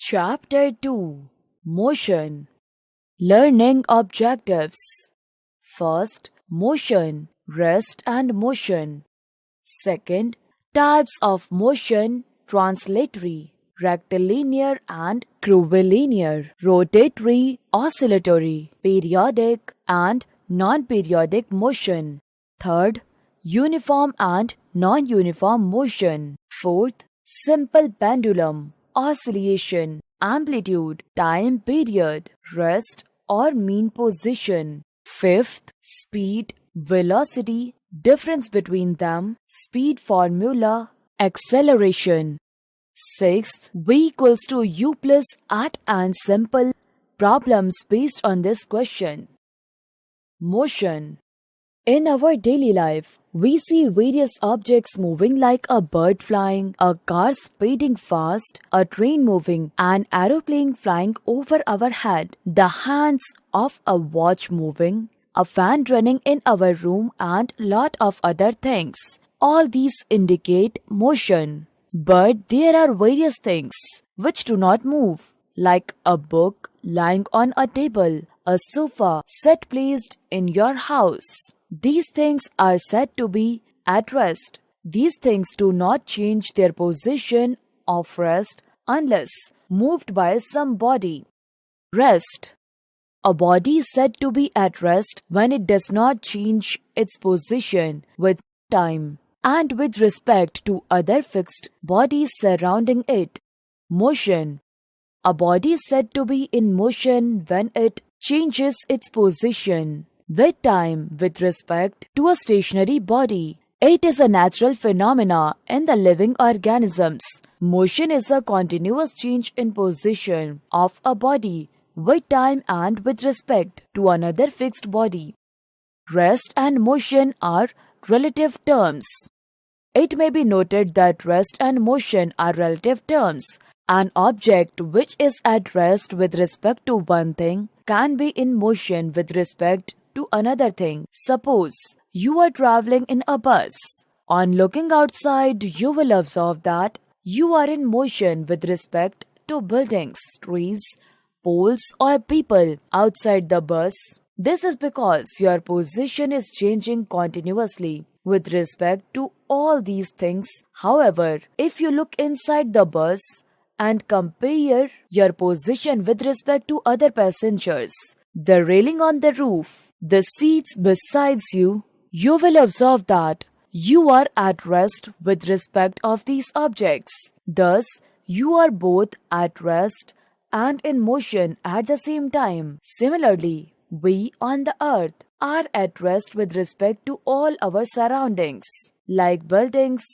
Chapter 2. Motion. Learning objectives. First, motion, rest and motion. Second, types of motion, translatory, rectilinear and curvilinear, rotatory, oscillatory, periodic and non-periodic motion. Third, uniform and non-uniform motion. Fourth, simple pendulum, oscillation, amplitude, time period, rest or mean position. Fifth, speed, velocity, difference between them, speed formula, acceleration. Sixth, V equals to U plus at and simple problems based on this question. Motion. In our daily life, we see various objects moving like a bird flying, a car speeding fast, a train moving, an aeroplane flying over our head, the hands of a watch moving, a fan running in our room and lot of other things. All these indicate motion. But there are various things which do not move, like a book lying on a table, a sofa set placed in your house. These things are said to be at rest. These things do not change their position of rest unless moved by some body. Rest. A body is said to be at rest when it does not change its position with time and with respect to other fixed bodies surrounding it. Motion. A body is said to be in motion when it changes its position with time with respect to a stationary body. It is a natural phenomena in the living organisms. Motion is a continuous change in position of a body with time and with respect to another fixed body. Rest and motion are relative terms. It may be noted that rest and motion are relative terms. An object which is at rest with respect to one thing can be in motion with respect to another thing. Suppose you are traveling in a bus. On looking outside, you will observe that you are in motion with respect to buildings, trees, poles or people outside the bus. This is because your position is changing continuously with respect to all these things. However, if you look inside the bus and compare your position with respect to other passengers, the railing on the roof, the seats besides you, you will observe that you are at rest with respect of these objects. Thus, you are both at rest and in motion at the same time. Similarly, we on the earth are at rest with respect to all our surroundings, like buildings,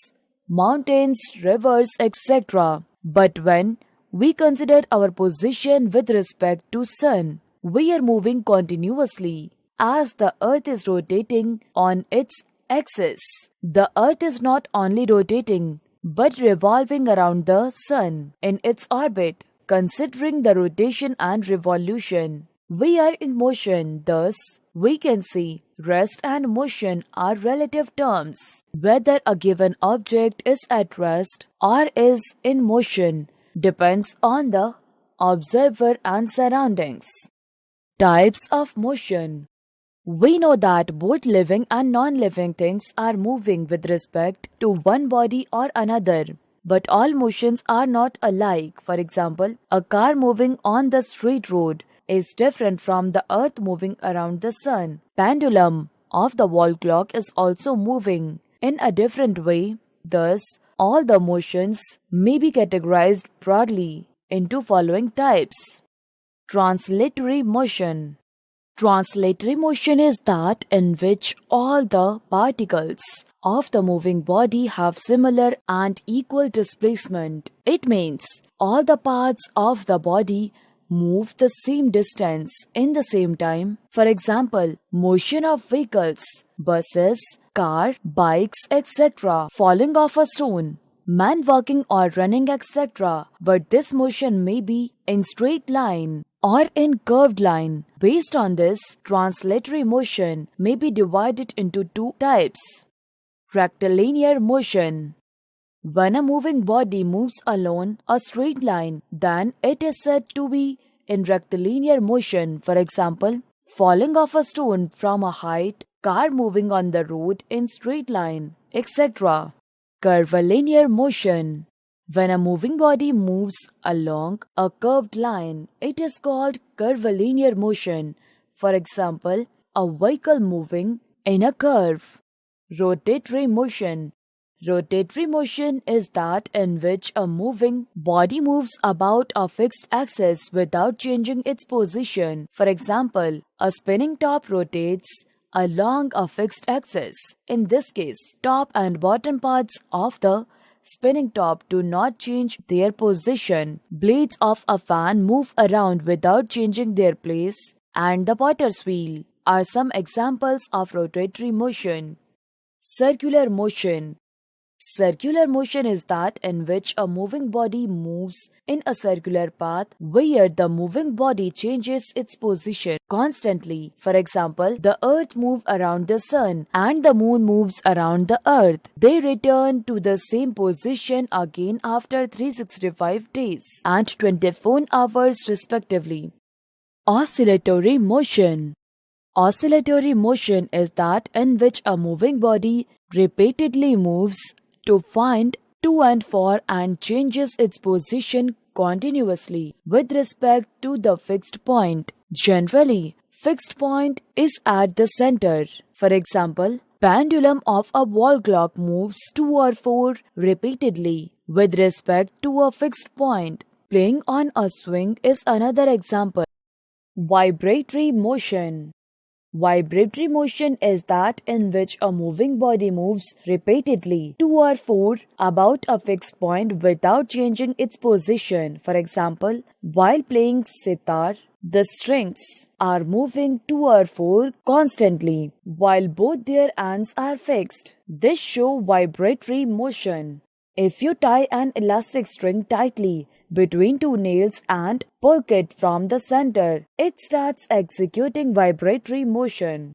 mountains, rivers, etc. But when we consider our position with respect to sun, we are moving continuously as the earth is rotating on its axis. The earth is not only rotating but revolving around the sun in its orbit. Considering the rotation and revolution, we are in motion. Thus, we can see rest and motion are relative terms. Whether a given object is at rest or is in motion depends on the observer and surroundings. Types of motion. We know that both living and non-living things are moving with respect to one body or another. But all motions are not alike. For example, a car moving on the straight road is different from the earth moving around the sun. Pendulum of the wall clock is also moving in a different way. Thus, all the motions may be categorized broadly into following types. Translatory motion. Translatory motion is that in which all the particles of the moving body have similar and equal displacement. It means all the parts of the body move the same distance in the same time. For example, motion of vehicles, buses, car, bikes, etc. falling off a stone, man walking or running, etc. But this motion may be in straight line or in curved line. Based on this, translatory motion may be divided into two types. Rectilinear motion. When a moving body moves along a straight line, then it is said to be in rectilinear motion. For example, falling off a stone from a height, car moving on the road in straight line, etc. Curvilinear motion. When a moving body moves along a curved line, it is called curvilinear motion. For example, a vehicle moving in a curve. Rotatory motion. Rotatory motion is that in which a moving body moves about a fixed axis without changing its position. For example, a spinning top rotates along a fixed axis. In this case, top and bottom parts of the spinning top do not change their position. Blades of a fan move around without changing their place, and the potter's wheel are some examples of rotatory motion. Circular motion. Circular motion is that in which a moving body moves in a circular path where the moving body changes its position constantly. For example, the earth moves around the sun and the moon moves around the earth. They return to the same position again after 365 days and 24 hours respectively. Oscillatory motion. Oscillatory motion is that in which a moving body repeatedly moves to find to and fro and changes its position continuously with respect to the fixed point. Generally, fixed point is at the center. For example, pendulum of a wall clock moves to or fro repeatedly with respect to a fixed point. Playing on a swing is another example. Vibratory motion. Vibratory motion is that in which a moving body moves repeatedly to or fro about a fixed point without changing its position. For example, while playing sitar, the strings are moving to or fro constantly while both their ends are fixed. This shows vibratory motion. If you tie an elastic string tightly between two nails and pull it from the center, it starts executing vibratory motion.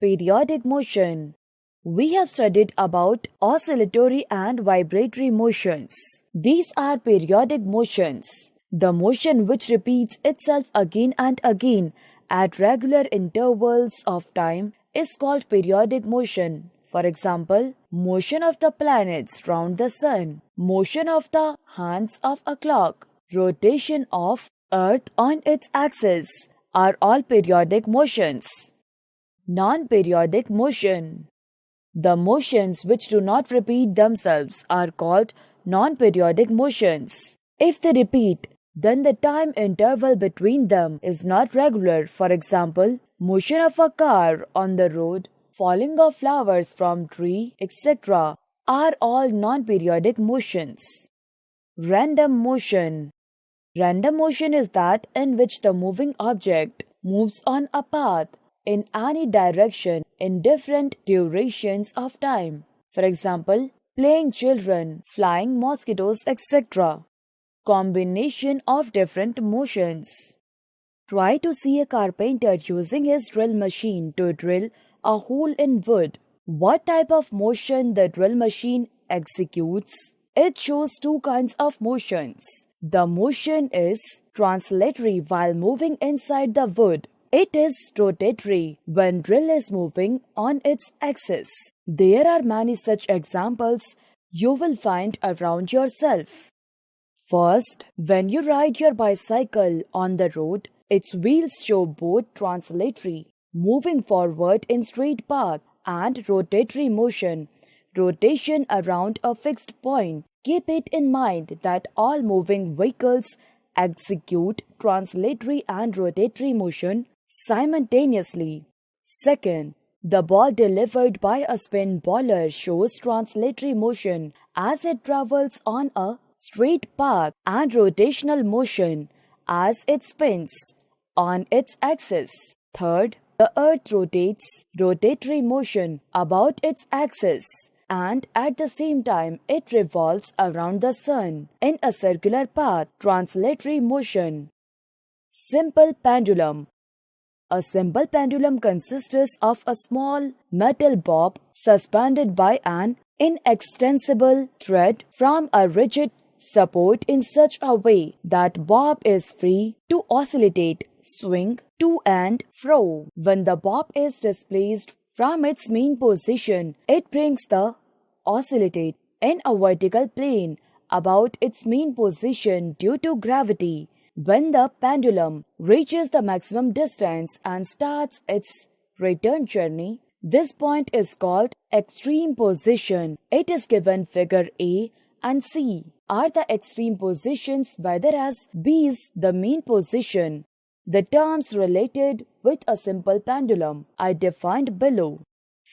Periodic motion. We have studied about oscillatory and vibratory motions. These are periodic motions. The motion which repeats itself again and again at regular intervals of time is called periodic motion. For example, motion of the planets round the sun, motion of the hands of a clock, rotation of Earth on its axis are all periodic motions. Non-periodic motion. The motions which do not repeat themselves are called non-periodic motions. If they repeat, then the time interval between them is not regular. For example, motion of a car on the road, falling of flowers from tree, etc. are all non-periodic motions. Random motion. Random motion is that in which the moving object moves on a path in any direction in different durations of time. For example, playing children, flying mosquitoes, etc. Combination of different motions. Try to see a carpenter using his drill machine to drill a hole in wood. What type of motion the drill machine executes? It shows two kinds of motions. The motion is translatory while moving inside the wood. It is rotatory when drill is moving on its axis. There are many such examples you will find around yourself. First, when you ride your bicycle on the road, its wheels show both translatory, moving forward in straight path, and rotatory motion, rotation around a fixed point. Keep it in mind that all moving vehicles execute translatory and rotatory motion simultaneously. Second, the ball delivered by a spin bowler shows translatory motion as it travels on a straight path and rotational motion as it spins on its axis. Third, the earth rotates rotatory motion about its axis, and at the same time it revolves around the sun in a circular path, translatory motion. Simple pendulum. A simple pendulum consists of a small metal bob suspended by an inextensible thread from a rigid support in such a way that bob is free to oscillate, swing to and fro. When the bob is displaced from its mean position, it brings the oscillate in a vertical plane about its mean position due to gravity. When the pendulum reaches the maximum distance and starts its return journey, this point is called extreme position. It is given figure A and C are the extreme positions, whereas B is the mean position. The terms related with a simple pendulum are defined below.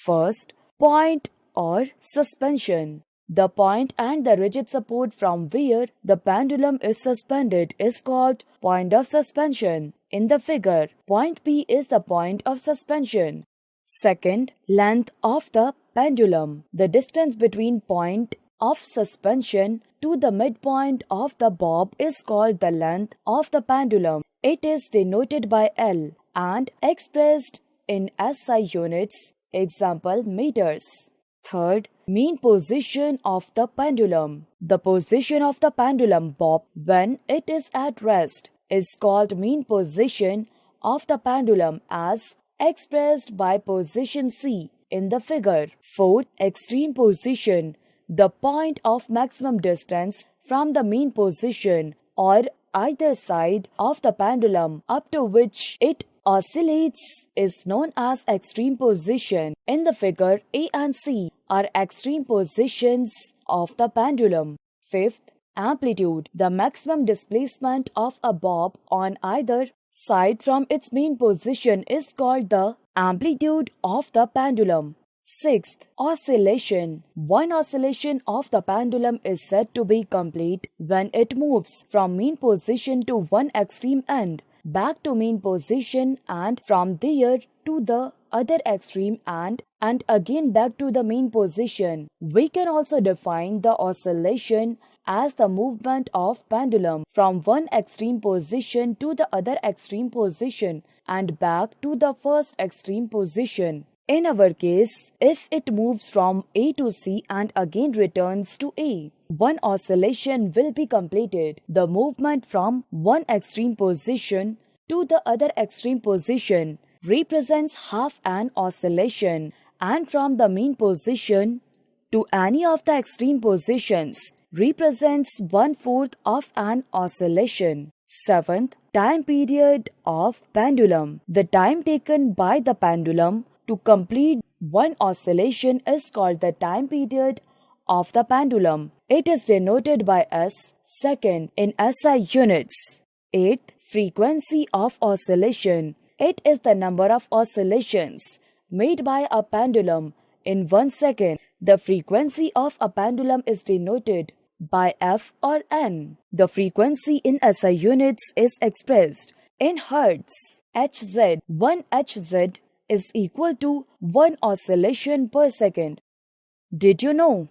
First, point or suspension. The point and the rigid support from where the pendulum is suspended is called point of suspension. In the figure, point P is the point of suspension. Second, length of the pendulum. The distance between point of suspension to the midpoint of the bob is called the length of the pendulum. It is denoted by L and expressed in SI units, example meters. Third, mean position of the pendulum. The position of the pendulum bob when it is at rest is called mean position of the pendulum as expressed by position C in the figure. Fourth, extreme position. The point of maximum distance from the mean position or either side of the pendulum up to which it oscillates is known as extreme position. In the figure, A and C are extreme positions of the pendulum. Fifth, amplitude. The maximum displacement of a bob on either side from its mean position is called the amplitude of the pendulum. Sixth, oscillation. One oscillation of the pendulum is said to be complete when it moves from mean position to one extreme end, back to mean position, and from there to the other extreme and again back to the mean position. We can also define the oscillation as the movement of pendulum from one extreme position to the other extreme position and back to the first extreme position. In our case, if it moves from A to C and again returns to A, one oscillation will be completed. The movement from one extreme position to the other extreme position represents half an oscillation, and from the mean position to any of the extreme positions represents 1/4 of an oscillation. Seventh, time period of pendulum. The time taken by the pendulum to complete one oscillation is called the time period of the pendulum. It is denoted by S second in SI units. Eighth, frequency of oscillation. It is the number of oscillations made by a pendulum in 1 second. The frequency of a pendulum is denoted by F or N. The frequency in SI units is expressed in Hertz. Hz. 1 Hz is equal to 1 oscillation per second. Did you know?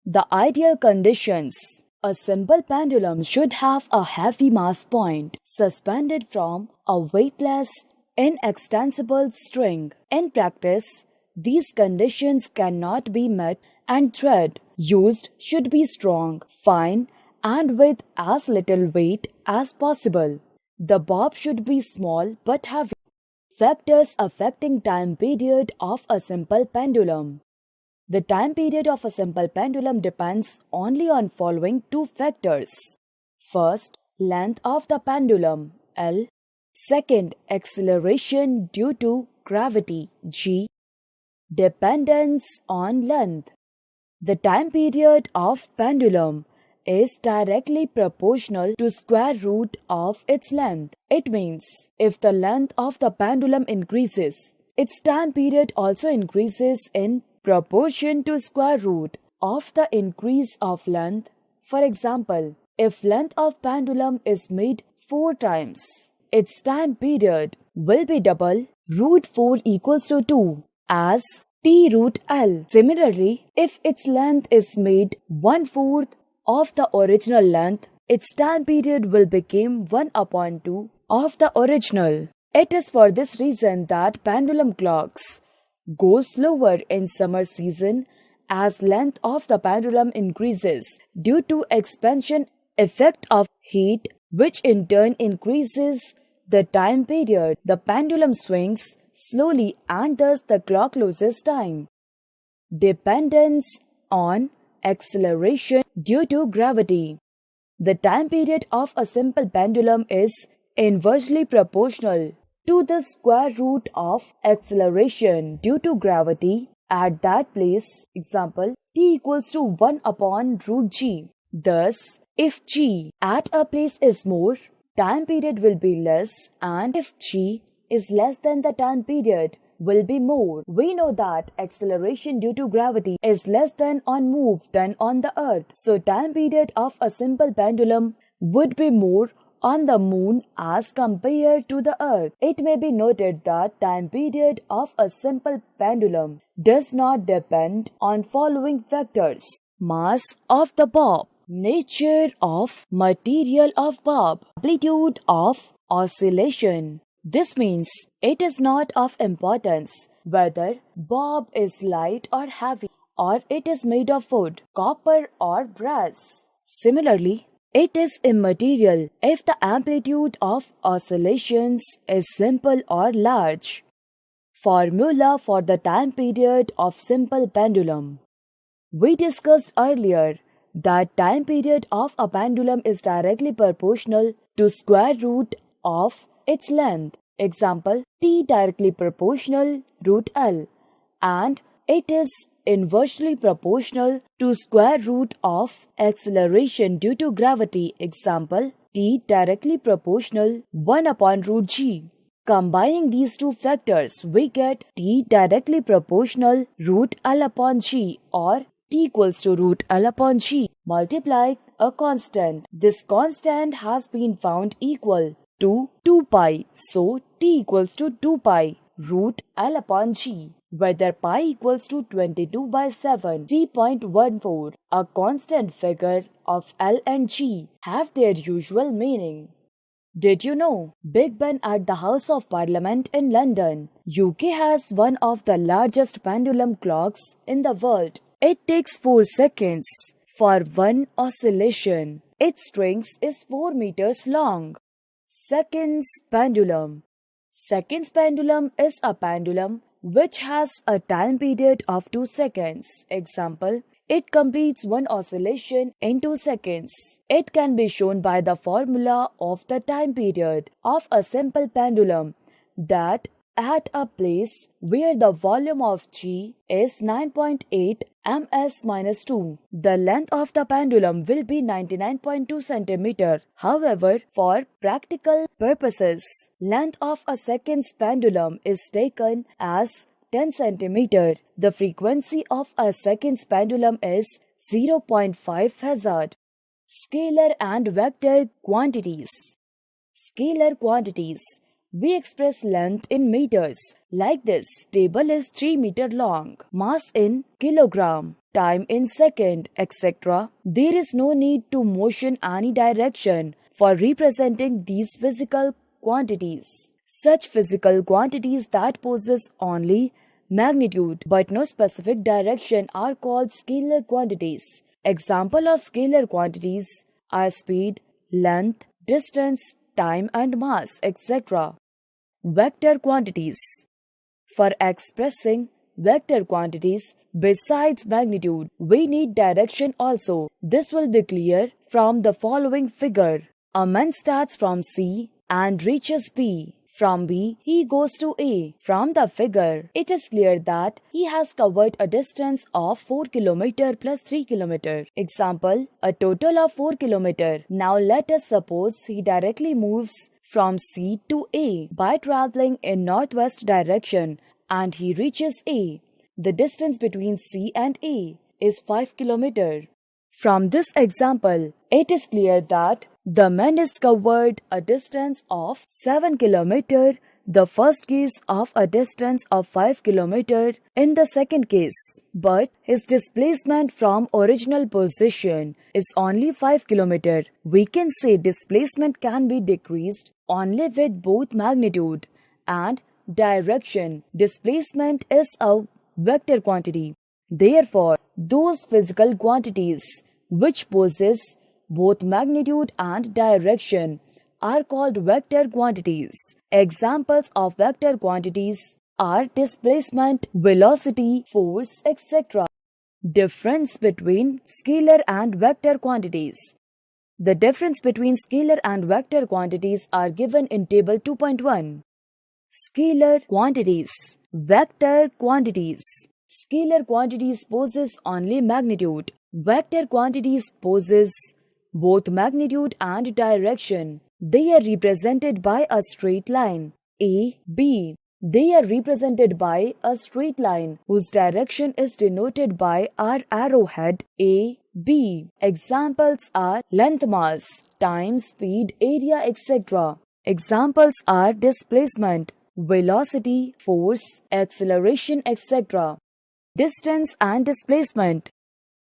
The ideal conditions. A simple pendulum should have a heavy mass point suspended from a weightless, inextensible string. In practice, these conditions cannot be met, and thread used should be strong, fine, and with as little weight as possible. The bob should be small but heavy. Factors affecting time period of a simple pendulum. The time period of a simple pendulum depends only on following two factors. First, length of the pendulum, L. Second, acceleration due to gravity, G. Dependence on length. The time period of pendulum is directly proportional to square root of its length. It means if the length of the pendulum increases, its time period also increases in proportion to square root of the increase of length. For example, if length of pendulum is made 4 times, its time period will be double. Root 4 equals to 2 as T root L. Similarly, if its length is made 1/4 of the original length, its time period will become 1/2 of the original. It is for this reason that pendulum clocks go slower in summer season as length of the pendulum increases due to expansion effect of heat, which in turn increases the time period the pendulum swings slowly and thus the clock loses time. Dependence on acceleration due to gravity. The time period of a simple pendulum is inversely proportional to the square root of acceleration due to gravity at that place. Example, t equals to 1 upon root g. Thus, if g at a place is more, time period will be less, and if g is less than the time period will be more. We know that acceleration due to gravity is less than on move than on the earth. So time period of a simple pendulum would be more on the moon as compared to the earth. It may be noted that time period of a simple pendulum does not depend on following factors: mass of the bob, nature of material of bob, amplitude of oscillation. This means it is not of importance whether bob is light or heavy, or it is made of wood, copper or brass. Similarly, it is immaterial if the amplitude of oscillations is simple or large. Formula for the time period of simple pendulum. We discussed earlier that time period of a pendulum is directly proportional to square root of its length. Example, t directly proportional root L, and it is inversely proportional to square root of acceleration due to gravity. Example, t directly proportional 1 upon root g. Combining these two factors, we get t directly proportional root L upon g, or t equals to root L upon g multiplied a constant. This constant has been found equal to 2 pi. So t equals to 2 pi root L upon g, whether pi equals to 22 by 7, 3.14. A constant figure of L and g have their usual meaning. Did you know Big Ben at the House of Parliament in London, UK has one of the largest pendulum clocks in the world. It takes 4 seconds for one oscillation. Its strength is 4 meters long. Seconds pendulum. Seconds pendulum is a pendulum which has a time period of 2 seconds. Example, it completes one oscillation in 2 seconds. It can be shown by the formula of the time period of a simple pendulum that at a place where the volume of G is 9.8 ms-2, the length of the pendulum will be 99.2 cm. However, for practical purposes, length of a second's pendulum is taken as 10 cm. The frequency of a second's pendulum is 0.5 Hz. Scalar and vector quantities. Scalar quantities. We express length in meters. Like this, table is 3 meter long, mass in kilogram, time in second, etc. There is no need to motion any direction for representing these physical quantities. Such physical quantities that possess only magnitude but no specific direction are called scalar quantities. Example of scalar quantities are speed, length, distance, time and mass, etc. Vector quantities. For expressing vector quantities, besides magnitude, we need direction also. This will be clear from the following figure. A man starts from C and reaches B. From B, he goes to A. From the figure, it is clear that he has covered a distance of 4 km plus 3 km. Example, a total of 4 km. Now let us suppose he directly moves from C to A by traveling in northwest direction and he reaches A. The distance between C and A is 5 km. From this example, it is clear that the man is covered a distance of 7 km, the first case of a distance of 5 km in the second case. But his displacement from original position is only 5 km. We can say displacement can be decreased only with both magnitude and direction. Displacement is a vector quantity. Therefore, those physical quantities which possess both magnitude and direction are called vector quantities. Examples of vector quantities are displacement, velocity, force, etc. Difference between scalar and vector quantities. The difference between scalar and vector quantities are given in table 2.1. Scalar quantities, vector quantities. Scalar quantities possess only magnitude. Vector quantities possess both magnitude and direction. They are represented by a straight line, A, B. They are represented by a straight line whose direction is denoted by our arrowhead A, B. Examples are length, mass, time, speed, area, etc. Examples are displacement, velocity, force, acceleration, etc. Distance and displacement.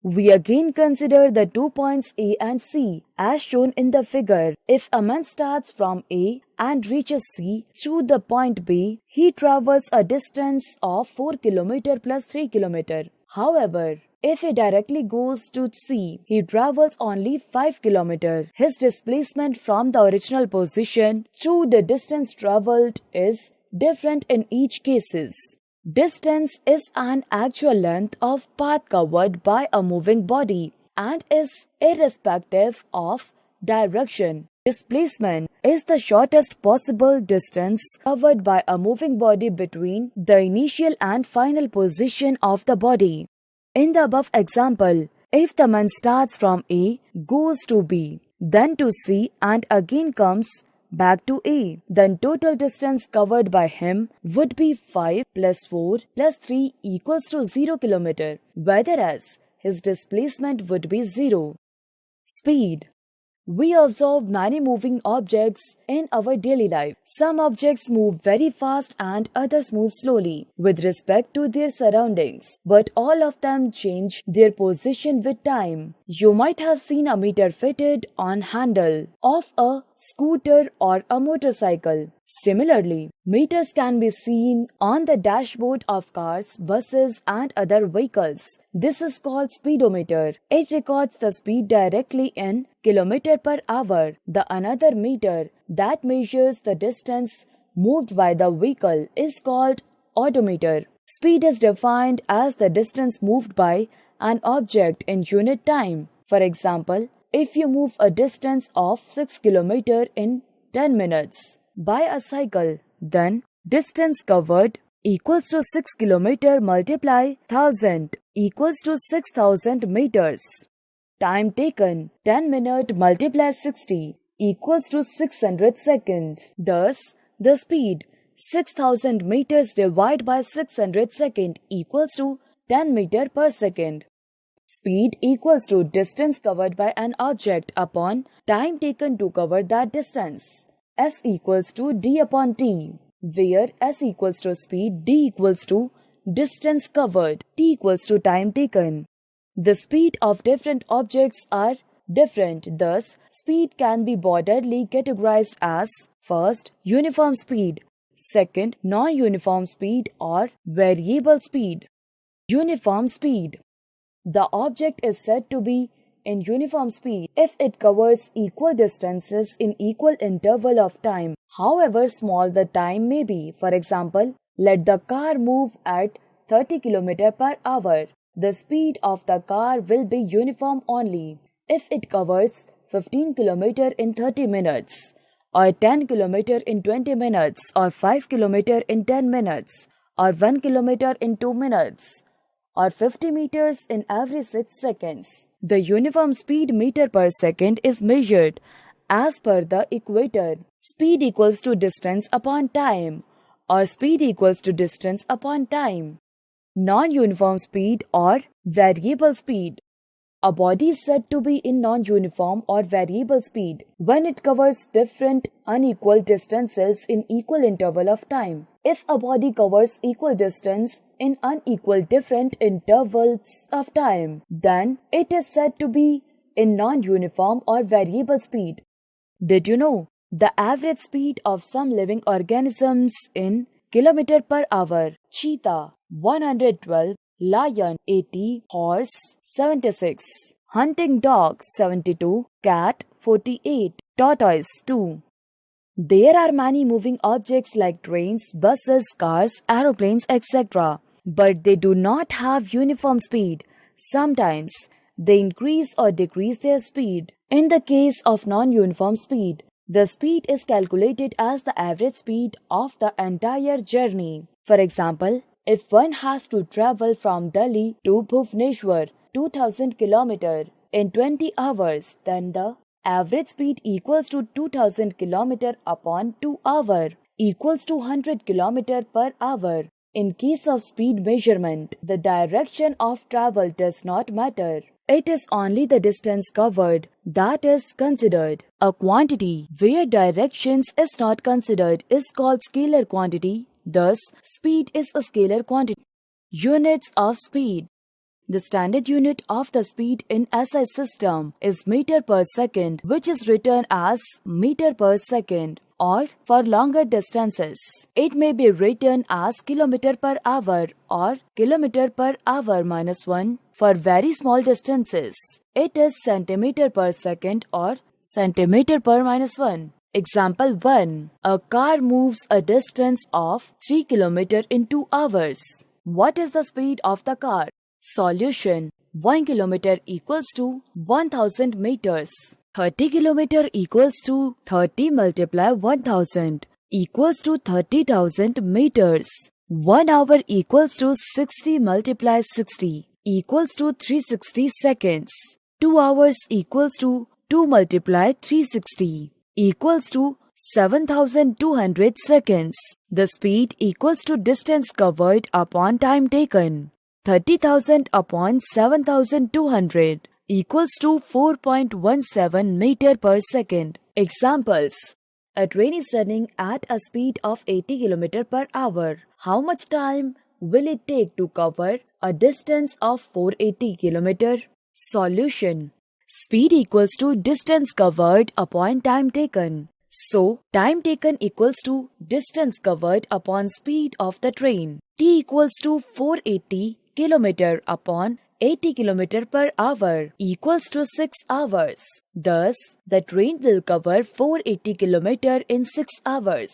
We again consider the 2 points A and C as shown in the figure. If a man starts from A and reaches C through the point B, he travels a distance of 4 km plus 3 km. However, if he directly goes to C, he travels only 5 km. His displacement from the original position through the distance traveled is different in each cases. Distance is an actual length of path covered by a moving body and is irrespective of direction. Displacement is the shortest possible distance covered by a moving body between the initial and final position of the body. In the above example, if the man starts from A, goes to B, then to C and again comes back to A, then total distance covered by him would be 5 plus 4 plus 3 equals to 0 km, whereas his displacement would be 0. Speed. We observe many moving objects in our daily life. Some objects move very fast and others move slowly with respect to their surroundings, but all of them change their position with time. You might have seen a meter fitted on handle of a scooter or a motorcycle. Similarly, meters can be seen on the dashboard of cars, buses, and other vehicles. This is called speedometer. It records the speed directly in kilometer per hour. The another meter that measures the distance moved by the vehicle is called odometer. Speed is defined as the distance moved by an object in unit time. For example, if you move a distance of 6 km in 10 minutes by a cycle, then distance covered equals to 6 km multiply 1000 equals to 6000 meters. Time taken 10 minutes multiply 60 equals to 600 seconds. Thus, the speed 6000 meters divided by 600 seconds equals to 10 meters per second. Speed equals to distance covered by an object upon time taken to cover that distance. S equals to d upon t, where S equals to speed, d equals to distance covered, t equals to time taken. The speed of different objects are different. Thus, speed can be broadly categorized as first, uniform speed, second, non-uniform speed or variable speed. Uniform speed. The object is said to be in uniform speed if it covers equal distances in equal interval of time, however small the time may be. For example, let the car move at 30 km per hour. The speed of the car will be uniform only if it covers 15 km in 30 minutes, or 10 km in 20 minutes, or 5 km in 10 minutes, or 1 km in 2 minutes, or 50 meters in every 6 seconds. The uniform speed meter per second is measured as per the equator. Speed equals to distance upon time, or speed equals to distance upon time. Non-uniform speed or variable speed. A body is said to be in non-uniform or variable speed when it covers different unequal distances in equal interval of time. If a body covers equal distance in unequal different intervals of time, then it is said to be in non-uniform or variable speed. Did you know the average speed of some living organisms in kilometer per hour? Cheetah 112, lion 80, horse 76, hunting dog 72, cat 48, tortoise 2. There are many moving objects like trains, buses, cars, aeroplanes, etc. But they do not have uniform speed. Sometimes they increase or decrease their speed. In the case of non-uniform speed, the speed is calculated as the average speed of the entire journey. For example, if one has to travel from Delhi to Bhubaneswar 2000 km in 20 hours, then the average speed equals to 2000 km upon 2 hours equals to 100 km per hour. In case of speed measurement, the direction of travel does not matter. It is only the distance covered that is considered. A quantity where directions is not considered is called scalar quantity. Thus, speed is a scalar quantity. Units of speed. The standard unit of the speed in SI system is meter per second, which is written as meter per second. Or for longer distances, it may be written as kilometer per hour or kilometer per hour minus 1. For very small distances, it is centimeter per second or centimeter per minus 1. Example 1. A car moves a distance of 3 km in 2 hours. What is the speed of the car? Solution. 1 km equals to 1000 meters. 30 km equals to 30 multiply 1000 equals to 30,000 meters. 1 hour equals to 60 multiply 60 equals to 360 seconds. 2 hours equals to 2 multiply 360 equals to 7200 seconds. The speed equals to distance covered upon time taken. 30,000 upon 7200 equals to 4.17 meter per second. Examples. A train is running at a speed of 80 km per hour. How much time will it take to cover a distance of 480 km? Solution. Speed equals to distance covered upon time taken. So, time taken equals to distance covered upon speed of the train. T equals to 480 km upon 80 km per hour equals to 6 hours. Thus, the train will cover 480 km in 6 hours.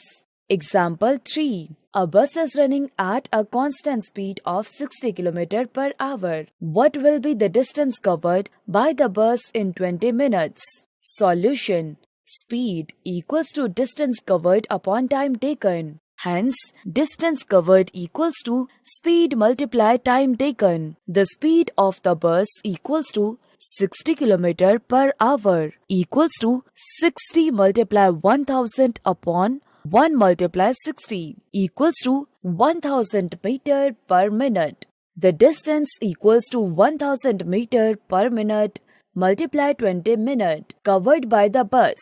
Example 3. A bus is running at a constant speed of 60 km per hour. What will be the distance covered by the bus in 20 minutes? Solution. Speed equals to distance covered upon time taken. Hence, distance covered equals to speed multiplied time taken. The speed of the bus equals to 60 km per hour equals to 60 multiply 1000 upon 1 multiply 60 equals to 1000 meter per minute. The distance equals to 1000 meter per minute multiply 20 minutes covered by the bus.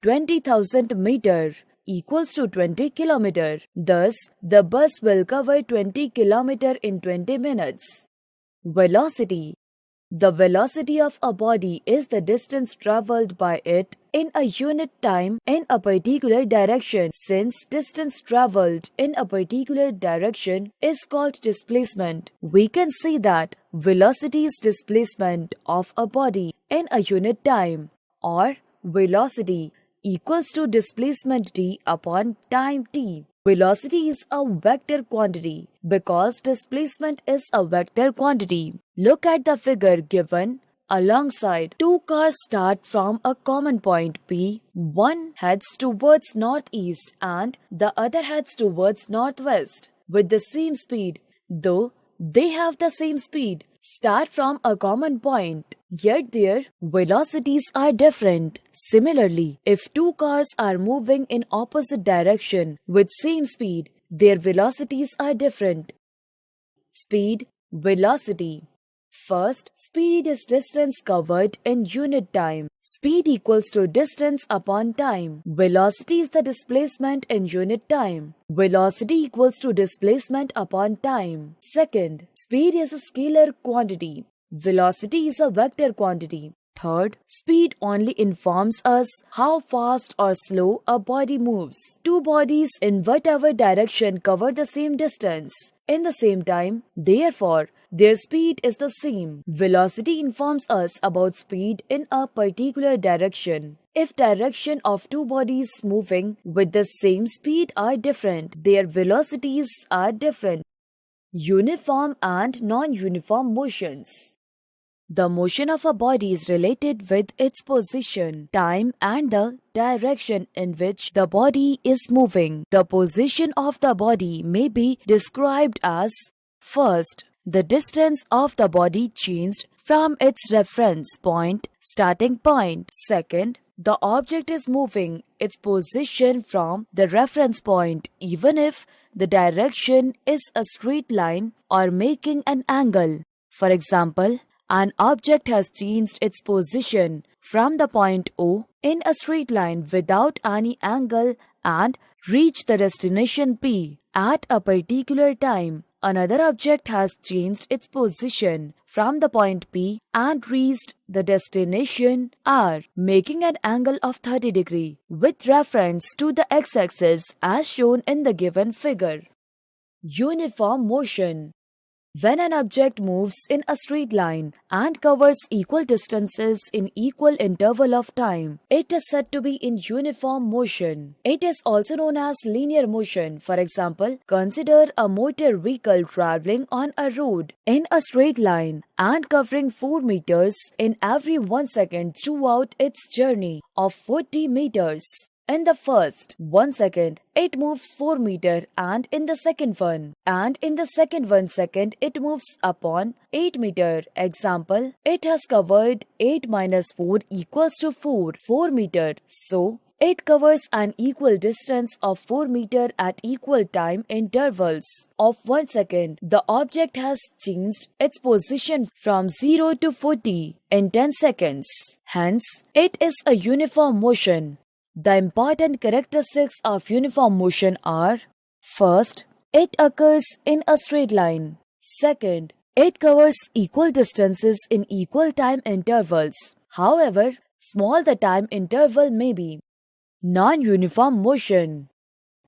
20,000 meter equals to 20 km. Thus, the bus will cover 20 km in 20 minutes. Velocity. The velocity of a body is the distance traveled by it in a unit time in a particular direction. Since distance traveled in a particular direction is called displacement, we can see that velocity is displacement of a body in a unit time, or velocity equals to displacement d upon time t. Velocity is a vector quantity because displacement is a vector quantity. Look at the figure given alongside. Two cars start from a common point P. One heads towards northeast and the other heads towards northwest with the same speed. Though they have the same speed, start from a common point, yet their velocities are different. Similarly, if two cars are moving in opposite direction with same speed, their velocities are different. Speed, velocity. First, speed is distance covered in unit time. Speed equals to distance upon time. Velocity is the displacement in unit time. Velocity equals to displacement upon time. Second, speed is a scalar quantity. Velocity is a vector quantity. Third, speed only informs us how fast or slow a body moves. Two bodies in whatever direction cover the same distance in the same time. Therefore, their speed is the same. Velocity informs us about speed in a particular direction. If direction of two bodies moving with the same speed are different, their velocities are different. Uniform and non-uniform motions. The motion of a body is related with its position, time, and the direction in which the body is moving. The position of the body may be described as: first, the distance of the body changed from its reference point, starting point. Second, the object is moving its position from the reference point, even if the direction is a straight line or making an angle. For example, an object has changed its position from the point O in a straight line without any angle and reached the destination P at a particular time. Another object has changed its position from the point P and reached the destination R, making an angle of 30 degrees with reference to the x-axis as shown in the given figure. Uniform motion. When an object moves in a straight line and covers equal distances in equal interval of time, it is said to be in uniform motion. It is also known as linear motion. For example, consider a motor vehicle traveling on a road in a straight line and covering 4 meters in every 1 second throughout its journey of 40 meters. In the first 1 second, it moves 4 meters, and in the second 1 second, it moves upon 8 meters. Example, it has covered 8 minus 4 equals to 4 meters. So, it covers an equal distance of 4 meters at equal time intervals of 1 second. The object has changed its position from 0 to 40 in 10 seconds. Hence, it is a uniform motion. The important characteristics of uniform motion are: first, it occurs in a straight line. Second, it covers equal distances in equal time intervals, however small the time interval may be. Non-uniform motion.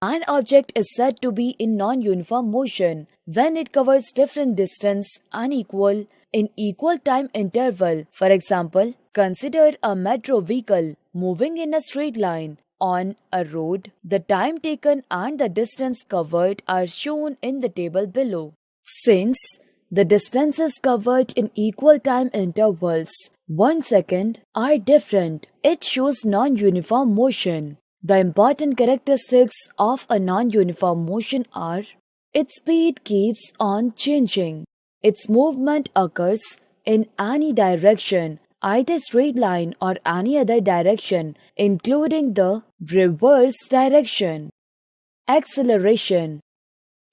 An object is said to be in non-uniform motion when it covers different distance unequal in equal time interval. For example, consider a metro vehicle moving in a straight line on a road. The time taken and the distance covered are shown in the table below. Since the distances covered in equal time intervals 1 second are different, it shows non-uniform motion. The important characteristics of a non-uniform motion are: its speed keeps on changing. Its movement occurs in any direction, either straight line or any other direction, including the reverse direction. Acceleration.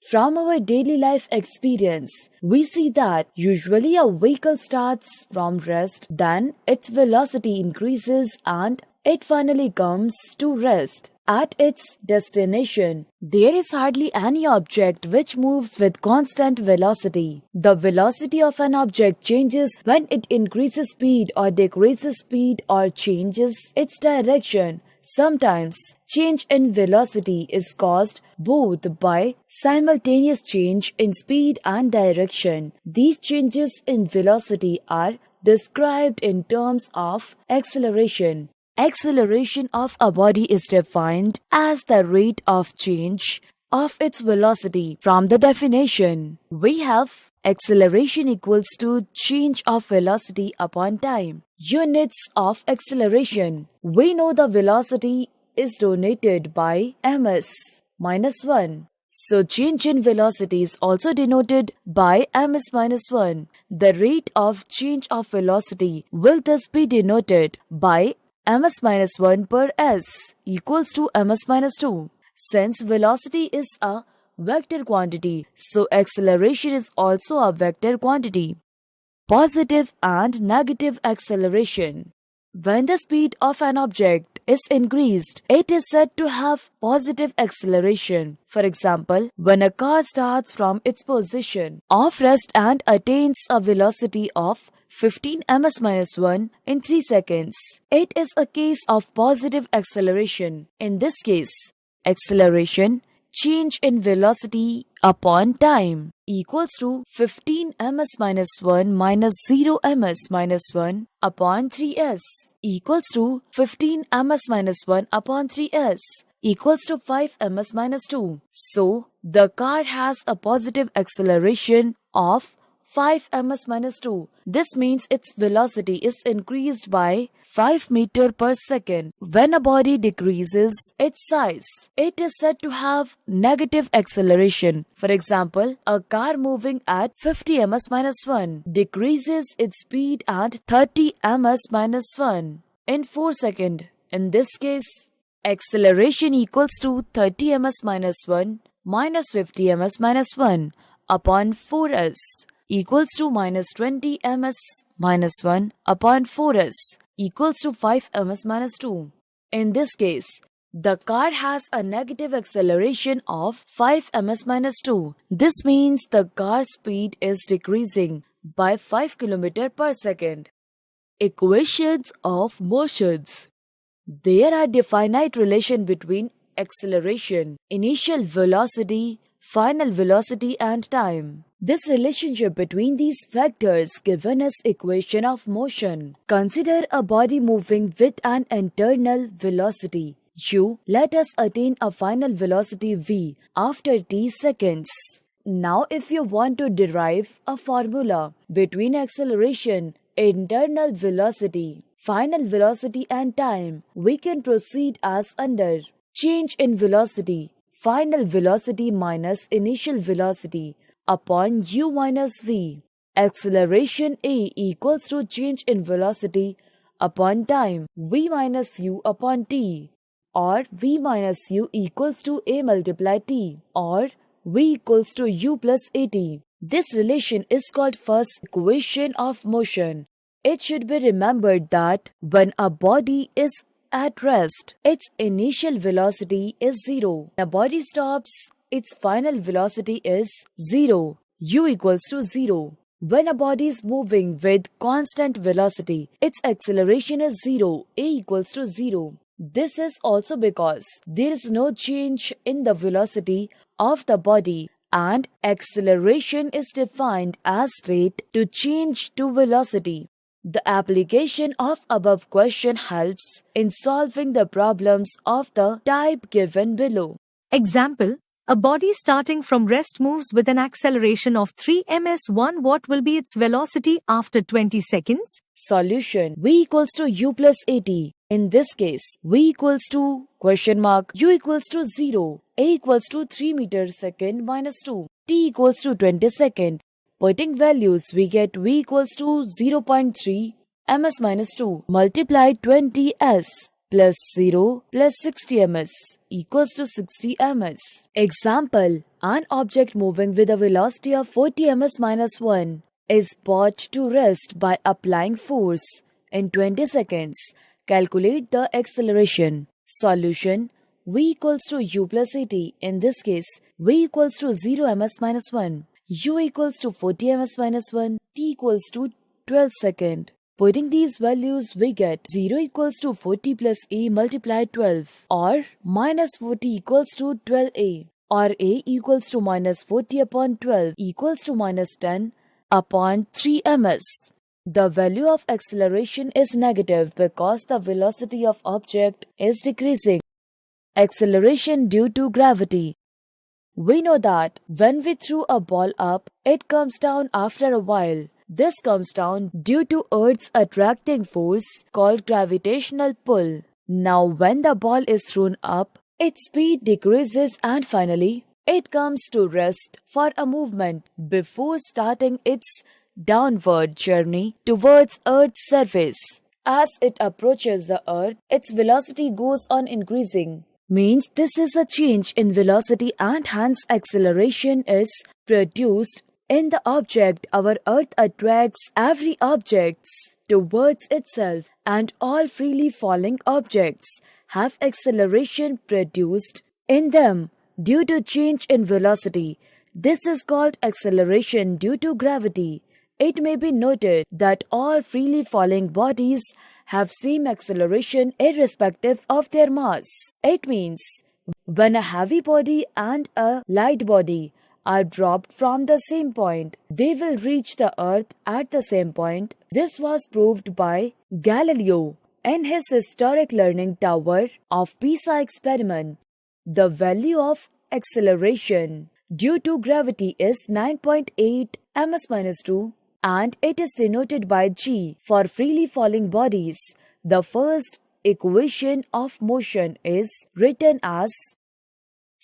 From our daily life experience, we see that usually a vehicle starts from rest, then its velocity increases and it finally comes to rest at its destination. There is hardly any object which moves with constant velocity. The velocity of an object changes when it increases speed or decreases speed or changes its direction. Sometimes change in velocity is caused both by simultaneous change in speed and direction. These changes in velocity are described in terms of acceleration. Acceleration of a body is defined as the rate of change of its velocity. From the definition, we have acceleration equals to change of velocity upon time. Units of acceleration. We know the velocity is denoted by ms minus 1. So change in velocity is also denoted by ms minus 1. The rate of change of velocity will thus be denoted by ms minus 1 per s equals to ms minus 2. Since velocity is a vector quantity, so acceleration is also a vector quantity. Positive and negative acceleration. When the speed of an object is increased, it is said to have positive acceleration. For example, when a car starts from its position of rest and attains a velocity of 15 ms minus 1 in 3 seconds, it is a case of positive acceleration. In this case, acceleration change in velocity upon time equals to 15 ms minus 1 minus 0 ms minus 1 upon 3s equals to 15 ms minus 1 upon 3s equals to 5 ms minus 2. So, the car has a positive acceleration of 5 ms minus 2. This means its velocity is increased by 5 meter per second. When a body decreases its size, it is said to have negative acceleration. For example, a car moving at 50 ms minus 1 decreases its speed at 30 ms minus 1 in 4 seconds. In this case, acceleration equals to 30 ms minus 1 minus 50 ms minus 1 upon 4s equals to minus 20 ms minus 1 upon 4s equals to 5 ms minus 2. In this case, the car has a negative acceleration of 5 ms minus 2. This means the car's speed is decreasing by 5 km per second. Equations of motions. There are definite relation between acceleration, initial velocity, final velocity and time. This relationship between these factors given us equation of motion. Consider a body moving with an internal velocity u. Let us attain a final velocity v after t seconds. Now if you want to derive a formula between acceleration, internal velocity, final velocity and time, we can proceed as under. Change in velocity, final velocity minus initial velocity upon u minus v. Acceleration A equals to change in velocity upon time v minus u upon t, or v minus u equals to a multiplied t, or v equals to u plus at. This relation is called first equation of motion. It should be remembered that when a body is at rest, its initial velocity is 0. When a body stops, its final velocity is 0. U equals to 0. When a body is moving with constant velocity, its acceleration is 0. A equals to 0. This is also because there is no change in the velocity of the body, and acceleration is defined as rate to change to velocity. The application of above question helps in solving the problems of the type given below. Example: a body starting from rest moves with an acceleration of 3 ms1. What will be its velocity after 20 seconds? Solution: v equals to u plus at. In this case, v equals to question mark u equals to 0, a equals to 3 meter second minus 2, t equals to 20 second. Putting values, we get v equals to 0.3 ms minus 2 multiplied 20s plus 0 plus 60 ms equals to 60 ms. Example: an object moving with a velocity of 40 ms minus 1 is brought to rest by applying force in 20 seconds. Calculate the acceleration. Solution: v equals to u plus at. In this case, v equals to 0 ms minus 1. U equals to 40 ms minus 1, t equals to 12 second. Putting these values, we get 0 equals to 40 plus a multiplied 12, or minus 40 equals to 12a, or a equals to minus 40 upon 12 equals to minus 10 upon 3 ms. The value of acceleration is negative because the velocity of object is decreasing. Acceleration due to gravity. We know that when we throw a ball up, it comes down after a while. This comes down due to Earth's attracting force called gravitational pull. Now when the ball is thrown up, its speed decreases and finally it comes to rest for a movement before starting its downward journey towards Earth's surface. As it approaches the Earth, its velocity goes on increasing. Means this is a change in velocity and hence acceleration is produced in the object. Our Earth attracts every object towards itself, and all freely falling objects have acceleration produced in them due to change in velocity. This is called acceleration due to gravity. It may be noted that all freely falling bodies have same acceleration irrespective of their mass. It means When a heavy body and a light body are dropped from the same point, they will reach the earth at the same point. This was proved by Galileo in his historic learning tower of Pisa experiment. The value of acceleration due to gravity is 9.8 ms-2 and it is denoted by g. For freely falling bodies, the first equation of motion is written as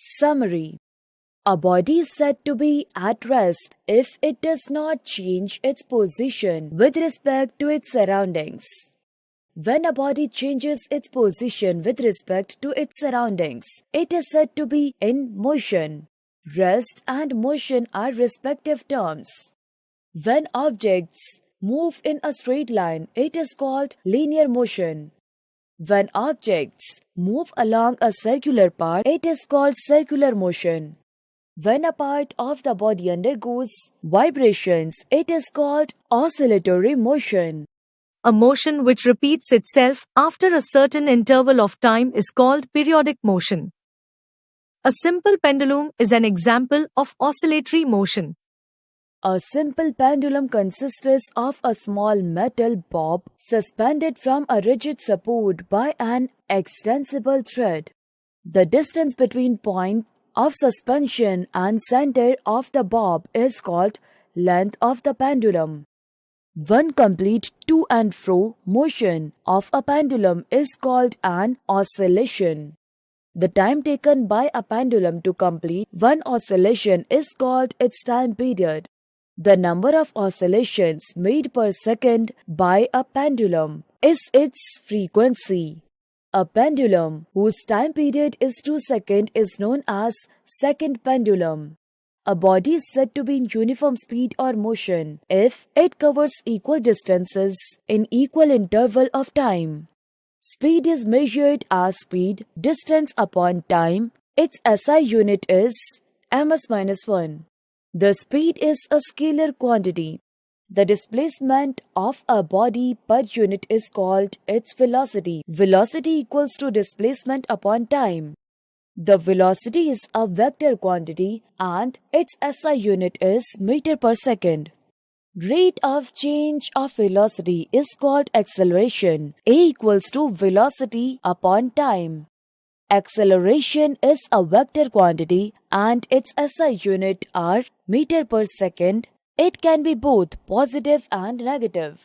summary. A body is said to be at rest if it does not change its position with respect to its surroundings. When a body changes its position with respect to its surroundings, it is said to be in motion. Rest and motion are respective terms. When objects move in a straight line, it is called linear motion. When objects move along a circular path, it is called circular motion. When a part of the body undergoes vibrations, it is called oscillatory motion. A motion which repeats itself after a certain interval of time is called periodic motion. A simple pendulum is an example of oscillatory motion. A simple pendulum consists of a small metal bob suspended from a rigid support by an extensible thread. The distance between point of suspension and center of the bob is called length of the pendulum. One complete to and fro motion of a pendulum is called an oscillation. The time taken by a pendulum to complete one oscillation is called its time period. The number of oscillations made per second by a pendulum is its frequency. A pendulum whose time period is 2 seconds is known as second pendulum. A body is said to be in uniform speed or motion if it covers equal distances in equal interval of time. Speed is measured as speed distance upon time. Its SI unit is ms-1. The speed is a scalar quantity. The displacement of a body per unit is called its velocity. Velocity equals to displacement upon time. The velocity is a vector quantity and its SI unit is meter per second. Rate of change of velocity is called acceleration. A equals to velocity upon time. Acceleration is a vector quantity and its SI unit are meter per second. It can be both positive and negative.